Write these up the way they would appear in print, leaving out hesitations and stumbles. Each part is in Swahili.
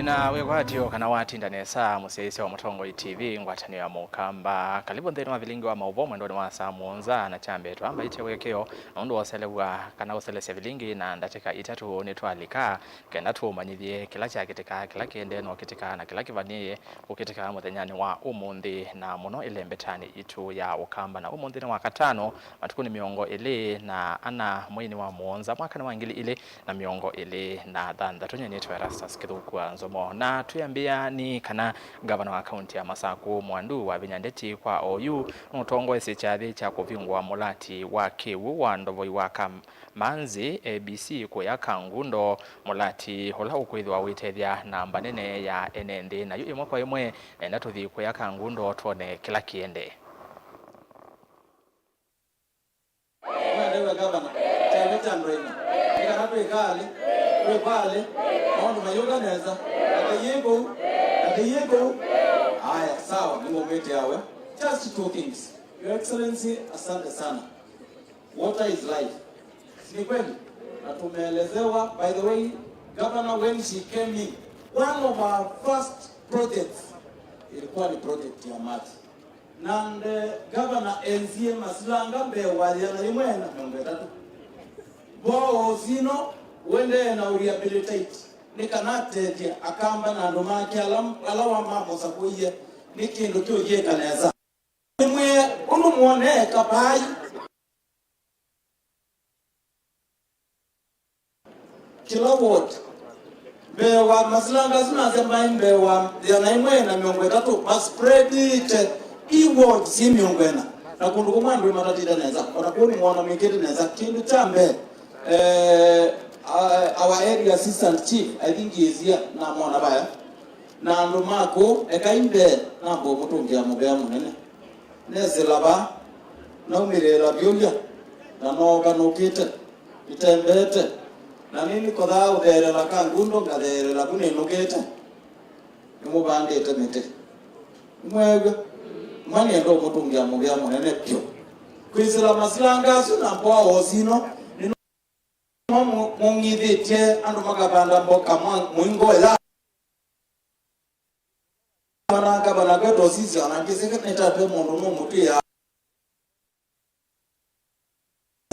na wegwatio kana watinda nesa musese wa Mutongo TV ngwatani ya mukamba kalibu ndeni wa vilingi wa maubo mwendoni wa saa muonza na chambe tuamba ite wekeo nondo waselewa kana waselese vilingi na ndateka itatu netwalika kenda tumanyithie kila chakitika kila kiende no kitika na kila kivanie ukitika muthenyani wa umundi na muno ile mbetani itu ya ukamba na umundi na wakatano matukuni miongo ile na ana mwini wa muonza mwaka na wangili ile na miongo ile na dhanda tunye netwa Erastus Kithukua Nzomo na tuyambia ni kana gavana wa kaunti ya Masaku Mwandu wa Vinyandeti kwa OU Mutongo esichathi cha kuvingwa mulati wa Kiwu wa Ndovoi wa Manzi ABC kuya Kangundo mulati hola ukwithwa witethia namba nene ya NND na yu imwe kwa imwe ndatuthi kuya Kangundo tuone kila kiende. Wewe gavana cha Chandrena nikanapo ikali we pale naona mayoga neza atayego haya sawa ni moment yawe. Just two things, Your Excellency, asante sana. Water is life, si kweli? Na tumeelezewa. By the way, Governor, when she came in, one of our first projects ilikuwa ni project ya maji na Governor enzie masilanga mbewa yana imwena ngombe tatu bo zino wende na rehabilitate nikanate akamba na ndomaki alawa mamo sakuye nikindu kyoje kaneza mwe muone kapai kila wote bewa masilanga zinazemba mbewa yana imwena miongo tatu mas spread it iwo si miongo na kundu kumwandu matatida neza onakuni muona mikete neza kindu chambe our area assistant chief, I think he is here na mwana baya na ndumako ekaimbe na bo mutungia mubea munene nezelaba na umirela byolia na noga nokite itembete na nini kodha utherela Kangundo ngatherela kune nokite nimubandite mite mwege mani ndo mutungia mubea munene pyo kwizela masilanga suna mpoa osino mungithite andu makabanda mboka mwingo ela manaka banagato sisi anakiseke netape mundu mumutia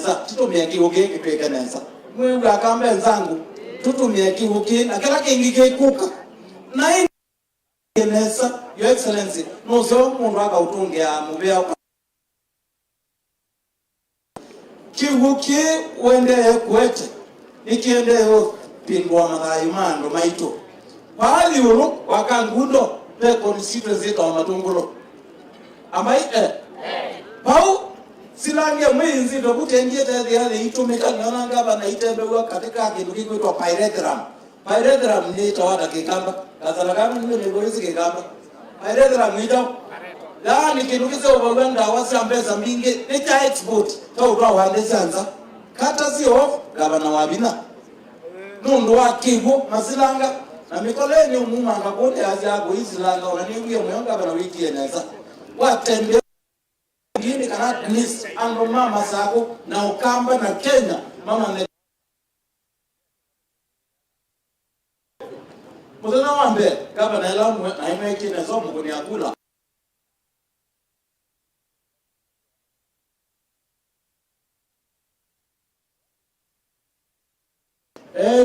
za tutumie kiuke kitekeneza mwe akambe nzangu tutumie kiuke na kila kingi kikuka na hii nesa. Your Excellency, no so mundu akautungia mubea kiuke wende kwete nikiende yo pindwa mathayo mando maito pali uno wa Kangundo pe constituency to Matungulo ambai pau silange mwinzi ndo kutengie tete yale itumika ngana ngaba na itembewa katika kindu kikuitwa pyrethrum ni tawada kikamba kazala kama ni ngorezi kikamba pyrethrum ito yani kindu kise ubaganda wasambeza mbinge ni cha export to ndo wande sanza kata sio gavana wabina nundu wa Kivu masilanga na mikoleni umumanga kote ajago isilanga unaniuye muyonga bana wiki eneza watembe ngini kana list ando mama sako na ukamba na Kenya mama ne mudana wambe gavana ela na imeki nezo mukuni akula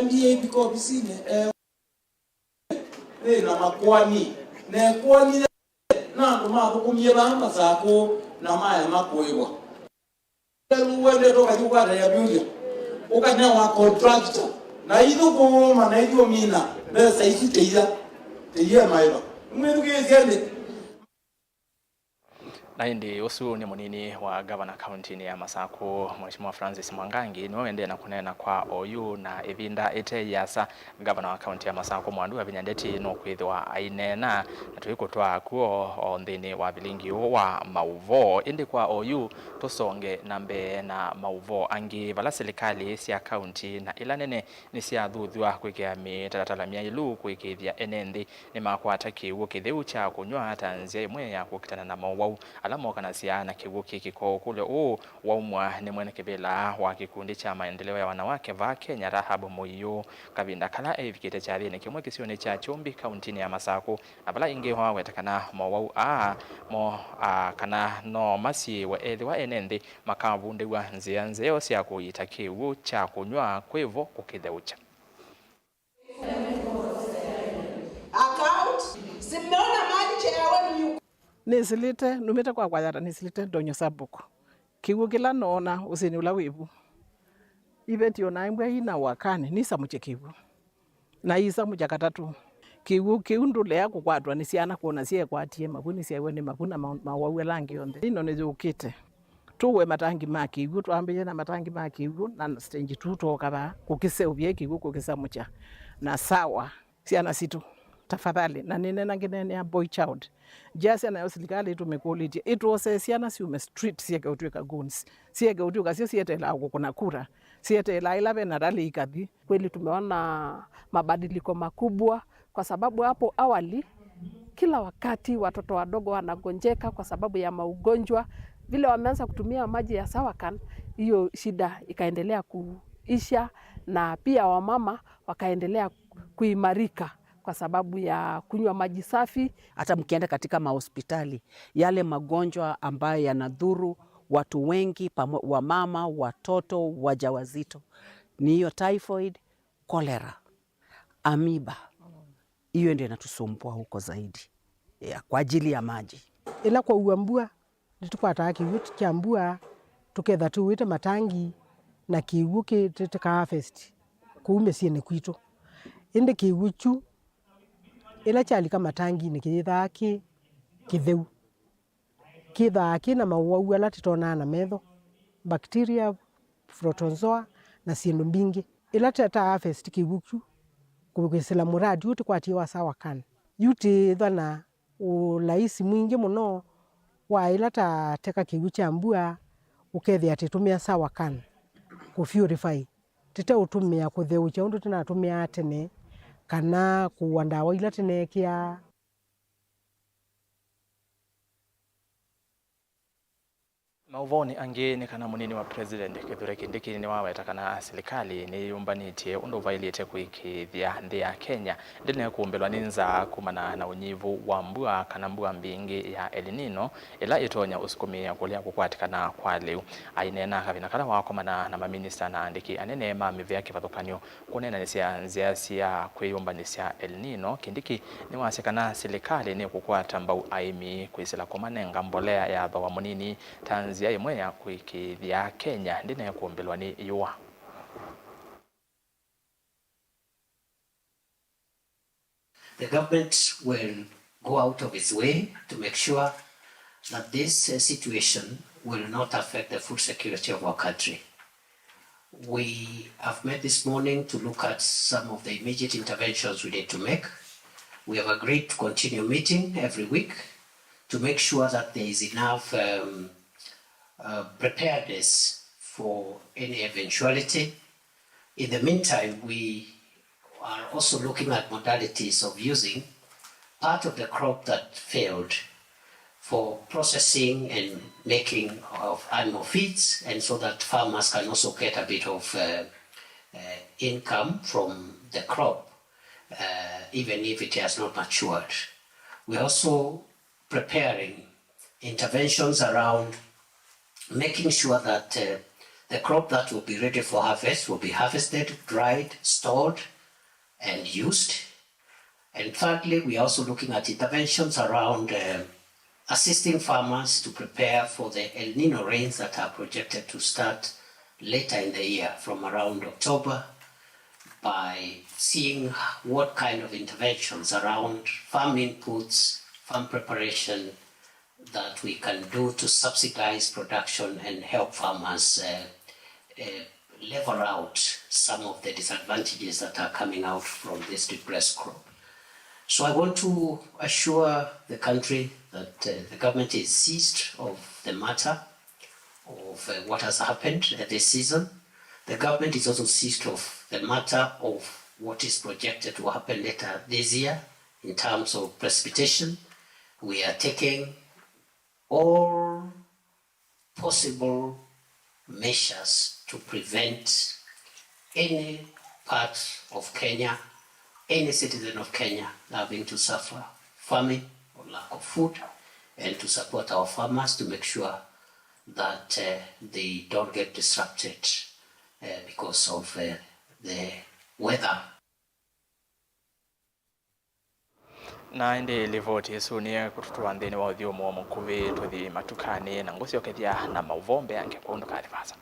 ndiye biko bisine na makwani na kwani na ndo makumye bamba zako na maya makoewa uwende toka jukwata ya building ukanya wa contractor na hizo kuma na hizo mina pesa hizi teia mailo mweruke zende na ndi usu ni munini wa governor county ya Masaku Mheshimiwa Francis Mwangangi niwe ende na kunena kwa OU na evinda ete yasa governor wa county ya Masaku Mwandu wa Vinyandeti no kwithwa ainena na tuikutwa kuo ondhini wa vilingi wa mauvo indi kwa OU tusonge nambe na mauvo angi vala serikali sia county na ilanene ni sia thuthwa kwikea mitatatala mia ilu kwikithia NND ni makwata kiwu kitheu cha kunywa tanzia imwe ya kukitana na mawau alamo kana siana kivuki kiko kule waumwa ni mwene kibila wa kikundi cha maendeleo ya wanawake va Kenya Rahabu Moyo kabinda kala evikite chali ni kimwe kisione cha Chumbi kauntini ya Masaku abala inge wa wetakana mo kana no masi wa edwa enende makavunde wa nzeo sia kuitakiwu cha kunywa kwevo kukidheucha account simeona maji cheyawe nisilite numite kwa kwayara nisilite donyo sabuko kiwu kila nona usini ula wivu event yona imbwa ina wakane nisa muche kiwu na isa mucha katatu kiwu kiundule yako kwatwa nisiana kuona sie kwatie mabuni sie ni mabuna mawawe langi yonde ino nizukite tuwe matangi makiwu tuambie na matangi makiwu na stage 2 toka ba kukise ubye kiwu kukisa mucha na sawa siana situ tafadhali na ninena nginene ya boy child jasi na serikali tumekulitia itose siana si ume street siege utweka guns siege utweka sio siete la kuna kura siete la ilabe na rali ikadhi. Kweli tumeona mabadiliko makubwa kwa sababu hapo awali kila wakati watoto wadogo wanagonjeka kwa sababu ya maugonjwa. Vile wameanza kutumia maji ya Sawakan, hiyo shida ikaendelea kuisha na pia wamama wakaendelea kuimarika kwa sababu ya kunywa maji safi. Hata mkienda katika mahospitali yale magonjwa ambayo yanadhuru watu wengi, wamama, watoto, wajawazito, ni hiyo typhoid, cholera, amoeba. Hiyo ndio inatusumbua huko zaidi kwa ajili ya maji. Ila kwa uambua nitukwata kiwuti kiambua tuketha tuwite matangi na kiwuki tutaka harvest kuume siene kwito inde kiwuchu ila chali kama tangi ni kithaki kitheu kithaki na mawau ala titona na metho bacteria protozoa na sieno mbingi ila tata harvest kiwuchu kugwisila muradi uti kwatie wa Sawakan yuti thana ulaisi mwingi muno wa ila ta teka kiwucha ambua ukethia atitumia Sawakan ku purify tete utumia kutheucha undu tunatumia tene kana kuanda wa ila tene kia mauvoni angeni kana munini wa president Kithure Kindiki ni wawe takana serikali ni yumbanite undu vailite kuikithia ndi ya Kenya ndine kuumbelwa ninza kumana na unyivu wa mbua kana mbua mbingi ya El Nino ila itonya usukumia kulia kukwatikana kwa leo ainena kavina kana wakomana na maminista na andiki anene mamivya kivathukanyo kunena nisia sia kwiyumbanisia El Nino. Kindiki ni wasekana serikali ni kukwata mbau aimi kwisila komanenga mbolea ya bawa munini Tanzania imwe ya kuikithia Kenya ndine kuombelwa ni yuwa. The government will go out of its way to make sure that this situation will not affect the food security of our country. We have met this morning to look at some of the immediate interventions we need to make. We have agreed to continue meeting every week to make sure that there is enough preparedness for any eventuality. In the meantime, we are also looking at modalities of using part of the crop that failed for processing and making of animal feeds, and so that farmers can also get a bit of income from the crop, even if it has not matured. We're also preparing interventions around making sure that the crop that will be ready for harvest will be harvested, dried, stored, and used. And thirdly, we are also looking at interventions around assisting farmers to prepare for the El Nino rains that are projected to start later in the year, from around October, by seeing what kind of interventions around farm inputs, farm preparation, that we can do to subsidize production and help farmers level out some of the disadvantages that are coming out from this depressed crop. So I want to assure the country that the government is seized of the matter of what has happened this season. The government is also seized of the matter of what is projected to happen later this year in terms of precipitation. We are taking all possible measures to prevent any part of Kenya, any citizen of Kenya having to suffer famine or lack of food, and to support our farmers to make sure that they don't get disrupted because of the weather. Na indi livoti sunie kututua nthini wa uthiumu wa mukuvi tuthi matukani na ngucio kethia na mauvombe ange kundu kalivasa.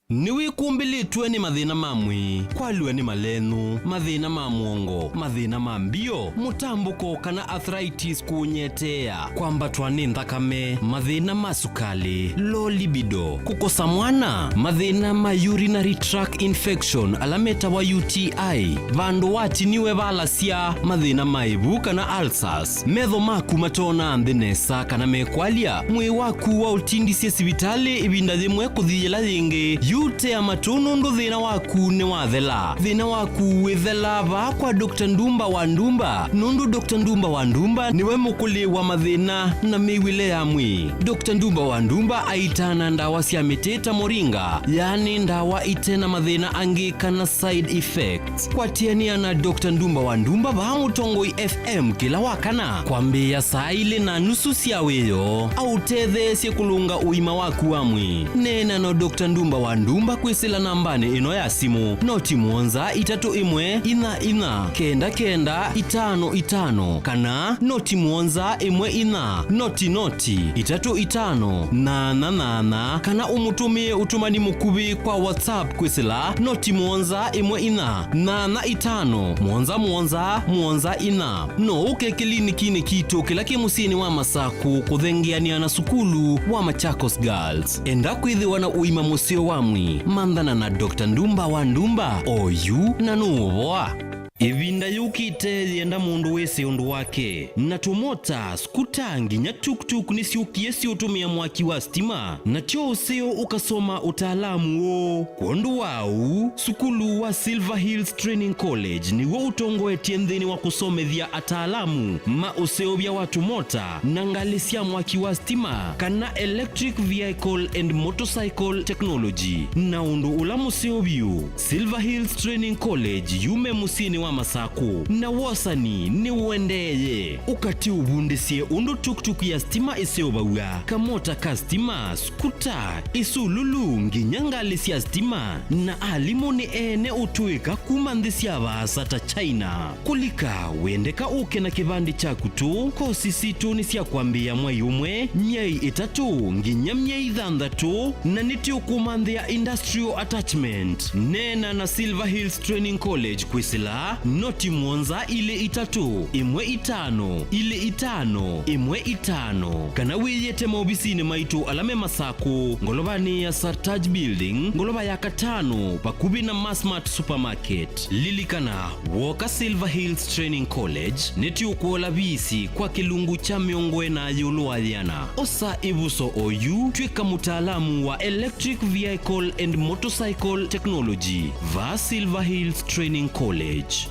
Niwi kumbilitwe ni mathina mamwe, kwaliwe ni malenu, mathina ma muongo, mathina ma mbio, mutambuko kana arthritis kunyetea, kwambatwa ni nthakame, mathina ma sukali, low libido, kukosa mwana, mathina ma urinary tract infection alameta wa UTI, vandu watiniwe valasia, mathina ma ibu kana ulcers, metho maku matona nthinesa kana mekwalia, mwi waku wa utindisye sibitali ibinda thimwe kuthiyela thingi, ute amatono ndo thina waku ni wathela. Thina waku withela va kwa Dr. Ndumba wa Ndumba. Nundu Dr. Ndumba wa Ndumba niwe mukuli wa mathina na miwile ya mwi. Dr. Ndumba wa Ndumba aitana ndawa cia miteta moringa, yani ndawa itena mathina angi kana side effects. Kwatiania na Dr. Ndumba wa Ndumba va Mutongoi FM kila wakana kwambia saa ile na nusu cia wiyo au tethe cia kulunga uima waku wa mwi. Nena no Dr. Ndumba wa Ndumba kwisila nambani ino ya simu noti muonza 319495 kana noti muonza 14 kana umutumie utumani mukubi kwa WhatsApp kwisila noti muonza 14 no uke kliniki ni kitu kila kimusini wa Masaku kuthengiania na sukulu wa Machakos Girls. Enda kwithiwa na uima musio wamwi mandana na Dr. Ndumba wa Ndumba oyu na nuvoa. Ivinda yukite yenda mundu wese undu wake. Na tumota, skutangi, nya tuk-tuk nisiukie si utumia mwaki wa stima. Na choo useo ukasoma utaalamu wo. Kondu wau, sukulu wa Silver Hills Training College ni wo utongo etiendheni wa kusome vya ataalamu. Ma useo vya watu mota, nangalisia mwaki wa stima. Kana electric vehicle and motorcycle technology. Na undu ulamu useo vyu. Silver Hills Training College yume musini wa Masaku na wasani ni uendeye ukati ubundisie undu tuk-tuk ya stima iseobawa kamota ka stima skuta isululu nginyangalisi ya stima na alimoni ene utuika kumandhisia vasa ta China kulika wendeka uke na kivandi chaku tu kosi situ nisia kuambia mwayumwe nyei itatu nginya myei thandatu na nitio kumandhia industrial attachment. Nena na Silver Hills Training College kwisila noti muonza ile 3 imwe 5 ile 5 imwe 5 kana wiyete maobisini maitu alame Masaku ngolobani ya Sartaj Building ngoloba ya 5 pakubi na Massmart Supermarket lilikana woka Silver Hills Training College neti ukuola bisi kwa kilungu cha miongwe na yulu adhiana osa ibuso oyu twika mutaalamu wa electric vehicle and motorcycle technology va Silver Hills Training College.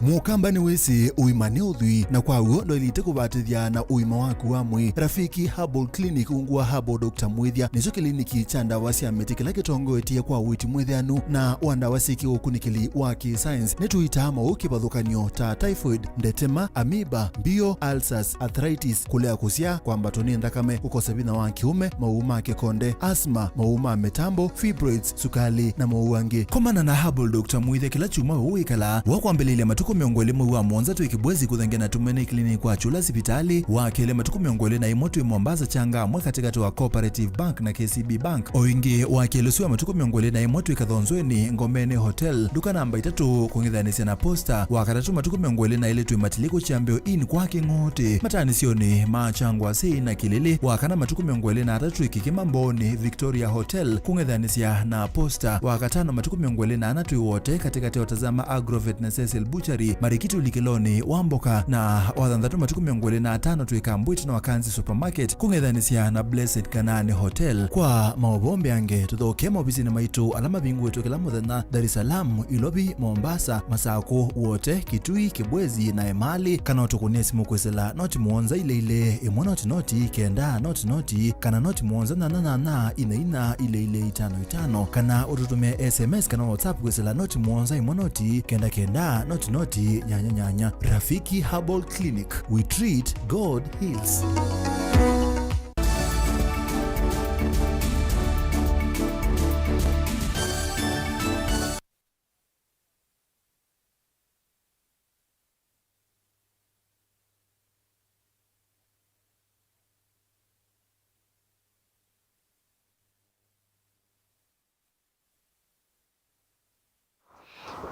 Mukamba ni wese uimane uthui na kwa uondo ilite kubatithia na uima waku wa mwi. Rafiki Herbal Clinic ungua Herbal Dr. Mwithia nicho kliniki cha ndawa cia miti kila kitongo etia kwa witi mwithianu na wandawa siki ukunikili wa ki-science netuitama ukibadhukanio ta typhoid, ndetema, amoeba, mbio, ulcers, arthritis, kulea kusia kwamba toni ndakame, ukosa bina wa kiume, mauma kekonde, asma, mauma metambo, fibroids, sukali na mauange. Komana na Herbal Dr. Mwithia kila chuma uikala wakwambelele matuko miongole mwa Mwanza tu ikibwezi kuthenge na tumene kliniki kwa chula sipitali wa kele matuko miongole na imoto Mombasa changa mwa katika wa Cooperative Bank na KCB Bank oinge wa kele suwa matuko miongole na imoto ikathonzweni Ngomene Hotel duka namba 3 kuongithanisia na posta wa katatu matuko miongole na ile tu matiliko chambeo in kwa kingote matani sioni machangwa sei na kilele wa kana matuko miongole na 3 ikikimamboni Victoria Hotel kuongithanisia na posta wa katano matuko miongole na anatu wote katika watazama Agrovet na Cecil Butcher Grocery Marikitu Likiloni Wamboka na wathanthatu matuku 25 twikambwiti na wakanzi supermarket kungethanisia na Blessed Kanani Hotel. Kwa mauvombe ange tuthoke maofisini maitu alama bingu etu kila muthenya Dar es Salaam, Ilobi, Mombasa, Masako, Wote, Kitui, Kibwezi na Emali. Kana tukunie simu kwesela noti muonza ile imwe noti kenda noti kana noti muonza na ina ile 55 kana ututume SMS kana WhatsApp kwesela noti muonza imwe noti kenda noti nyanya. Rafiki Herbal Clinic, we treat, God heals.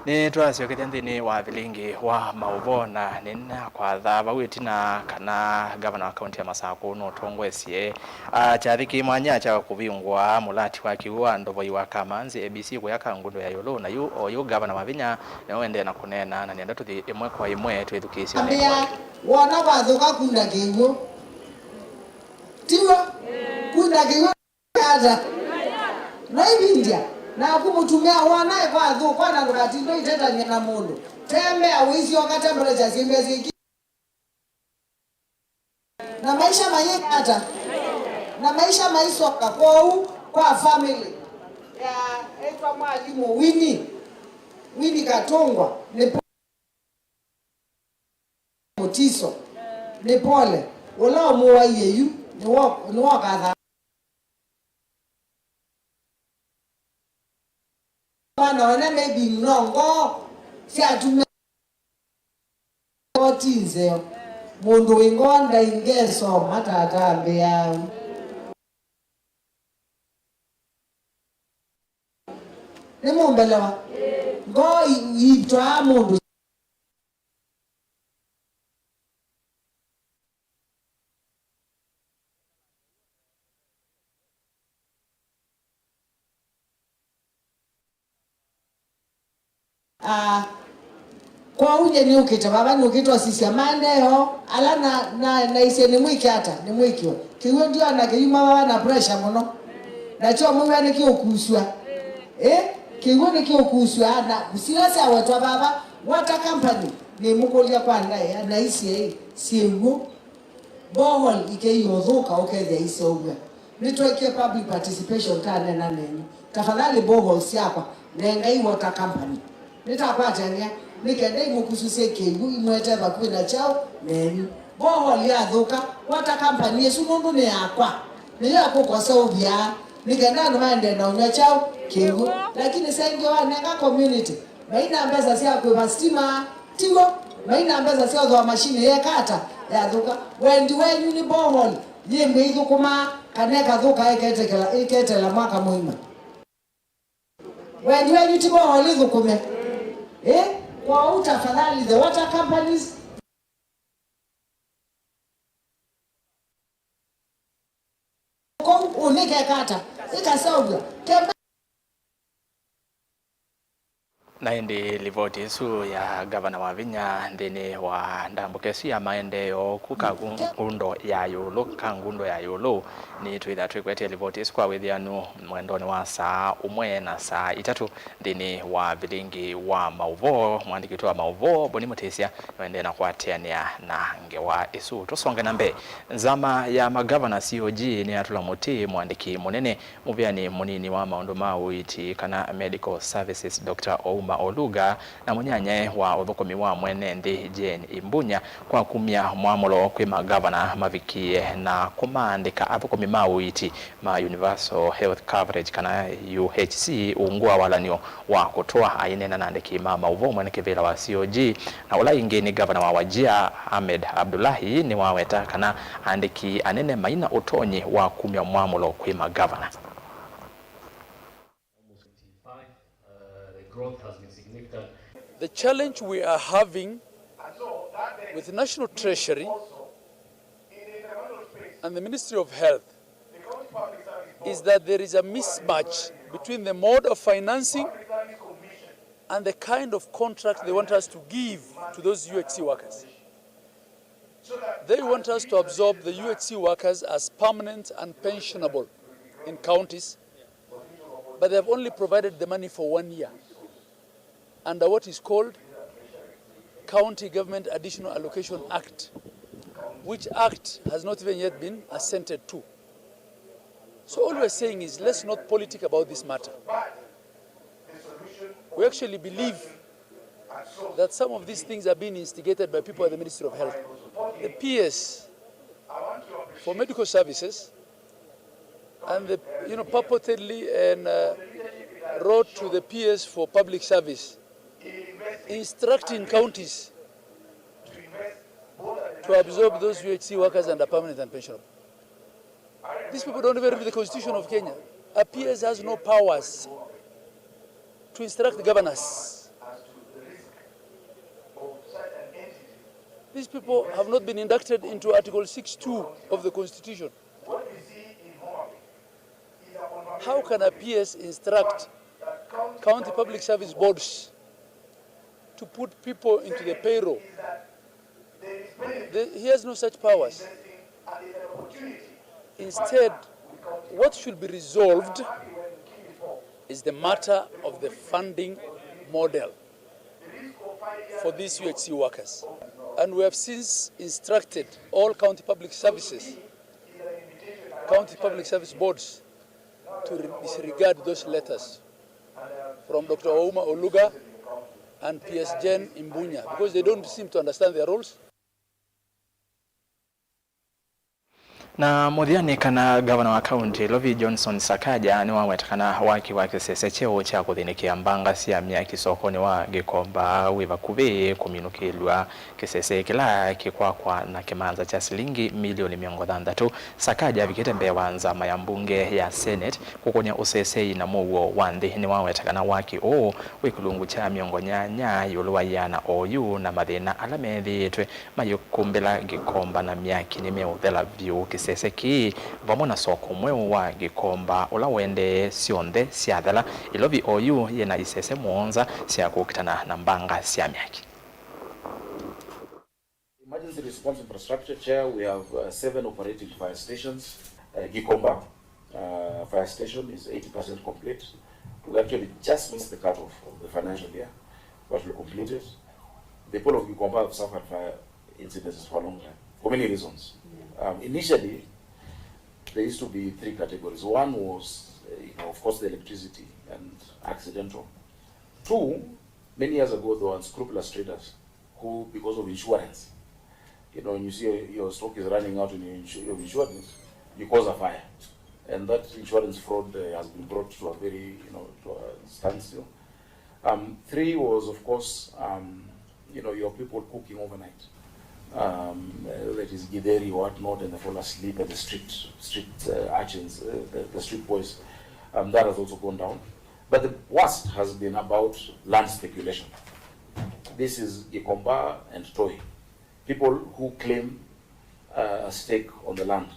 Ni twasiokethia nthini wa vilingi wa mauvona nina kwa thava witina kana gavana wa kaunti ya Masako no tongwesie chathiki mwanya cha kuvingwa mulati wa kiwa ndovoi wa Kamanzi ABC kuyaka ngundo ya Yolo na yu gavana Mavinya na wende na kunena na nienda tuthi imwe kwa imwe twithukisio ambia wana wathuka kunda kiwo tiwa kunda kiwo kaza na ibindia na kumutumia wanae kwa dhu kwa na ngatindo iteta nyana mundu tembe awisi wakati mbele simbe ziki na maisha mayeka hata na maisha maisoka kwa family ya etwa mwalimu Winnie Katongwa ni Motiso ni pole wala muwa yeyu ni wakadha wana maybe mnongo si atume otinze mundu wingonda ingeso matatambe ya nimumbelewa ngo itwa mundu kwa uje ni ukita baba ni ukitwa sisi amandeho ala na ise ni mwiki hata ni mwiki kiwe ndio anakiyuma baba na pressure muno na cho mungu ni kiokuswa kiwe ni kiokuswa na kusilasa awetwa baba water company ni mukolia kwa ndaye na ise siengo bohol ikeyodhuka okeze ise obwa nitweke public participation kana na nene tafadhali bohol siapa nenga hii water company nitakwatania nikende mukususie kengu imwete bakwina chao neni bohol ya dhuka water company yesu mundu ni akwa ni yako kwa saubia nikenda no mande na unya chao kengu lakini senge wa nenga community maina mbeza sia kwa stima tigo maina mbeza sia kwa mashine ya kata ya dhuka wendi wenyu ni bohol yembe idhukuma kaneka dhuka iketela mwaka muima wendi wenyu ti bohol idhukume kwa utafadhali the water companies kwa unike kata ikasauga na indi livoti isu ya gavana wa Vinya ndini wa ndambukesi ya maendeleo kuka ngundo ya Yolo kangundo ya Yolo ni twitha twikwetie livoti isu kwa withianu mwendoni wa saa umwe na saa itatu ndini wa vilingi wa mauvo mwandiki wa mauvo Boni Mutesia wende na kwatiania na ngewa isu tusonge nambe nzama ya magavana COG ni atula muti mwandiki munene muvyani munini wa maundu mawiti kana medical services Dr. Ouma Oluga na munyanye wa uthukomi wa mwene ndi Jane Imbunya kwa kumya mwamulo kwi magavana mavikie na kumandika athukomi mawiti ma Universal Health Coverage kana UHC ungua walanio wa kutoa ainena na ndiki mama uvo mwene kivila wa COG na ula ingi ni gavana wa Wajia Ahmed Abdullahi ni waweta kana andiki anene maina utonyi wa kumya mwamulo kwi magavana. The challenge we are having with the National Treasury and the Ministry of Health is that there is a mismatch between the mode of financing and the kind of contract they want us to give to those UHC workers. They want us to absorb the UHC workers as permanent and pensionable in counties, but they have only provided the money for 1 year under what is called County Government Additional Allocation Act, which act has not even yet been assented to. So all we're saying is, let's not politic about this matter. We actually believe that some of these things are being instigated by people at the Ministry of Health. The PS for medical services and the purportedly wrote to the PS for public service, instructing counties to absorb those UHC workers under permanent and pensionable. These people don't even read the Constitution of Kenya. A PS has no powers to instruct governors. These people have not been inducted into Article 6.2 of the Constitution. How can a PS instruct county public service boards to put people into the payroll? He has no such powers. Instead, what should be resolved is the matter of the funding model for these UHC workers. And we have since instructed all county public services, county public service boards, to disregard those letters from Dr. Ouma Oluga and PS Jen Imbunya, because they don't seem to understand their roles. Na muthiani kana gavana wa kaunti Lovie Johnson Sakaja ni wawetakana waki wa kisese cheo cha kuthinikia mbanga cia myaki sokoni wa Gikomba wiva kuvi kuminukilwa kisese kila kikwakwa na kimanza cha shilingi milioni 600. Sakaja vikitembea wanzama ya mbunge ya Senate kukonya usesei na muwo wandi ni wawetakana waki wikulungu cha miongo nyanya yuluwayana oyu na mathina alamethitwe mayukumbila Gikomba na myaki ni meuthela vyu seseki vamona soko mweu wa Gikomba ula wende sionthe siathela ilovi oyu yena isese muonza sia kukitana na mbanga sia myaki. Emergency response infrastructure chair, we have 7 operating fire stations. Gikomba fire station is 80% complete. We actually just missed the cutoff of the financial year, but we completed. The people of Gikomba have suffered fire incidences for a long time, for many reasons. Initially, there used to be 3 categories. One was, of course, the electricity and accidental. 2, many years ago, there were unscrupulous traders who, because of insurance, when you see your stock is running out in your insurance, you cause a fire. And that insurance fraud has been brought to a very, to a standstill. 3 was, of course, your people cooking overnight. That is Gideri or whatnot, and they fall asleep at the street urchins, the street boys. That has also gone down. But the worst has been about land speculation. This is Gikomba and Toi. People who claim a stake on the land.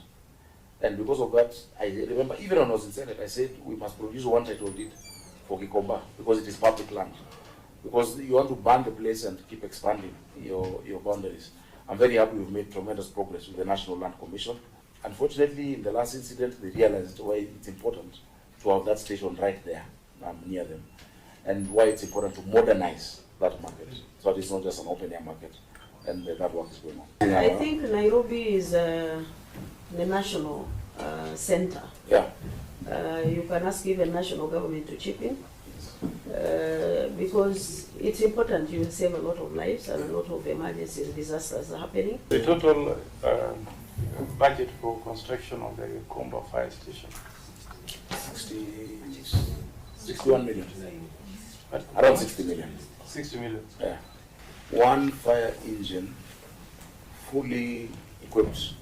And because of that, I remember even when I was in Senate, I said we must produce one title deed for Gikomba because it is public land. Because you want to ban the place and keep expanding your boundaries. I'm very happy we've made tremendous progress with the National Land Commission. Unfortunately, in the last incident, they realized why it's important to have that station right there, near them, and why it's important to modernize that market, so it's not just an open-air market, and that work is going on. I think Nairobi is the national center. Yeah. You can ask even national government to chip in. Because it's important, you save a lot of lives and a lot of emergencies and disasters are happening. The total budget for construction of the Gikomba fire station? 61 million. Around 60 million. 60 million? Yeah. 1 fire engine, fully equipped,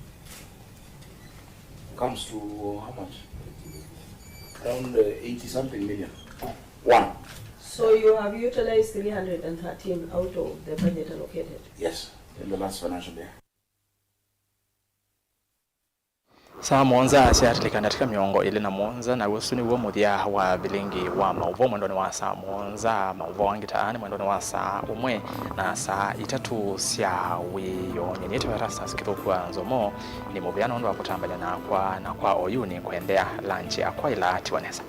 comes to how much? Around 80-something million. 1. So you have utilized 313 out of the budget allocated? Yes, in the last financial year. Saa monza siatilika katika miongo ili na monza na usuni uo muthia wa bilingi wa mauvo mwendoni wa saa monza mauvo wangitaani mwendoni wa saa umwe na saa itatu sia wiyo nyenyetu wa rasa sikithukua nzomo ni mubiano ndo wa kutambanya na kwa oyuni kuendea lanchi akwa ila atiwanesa.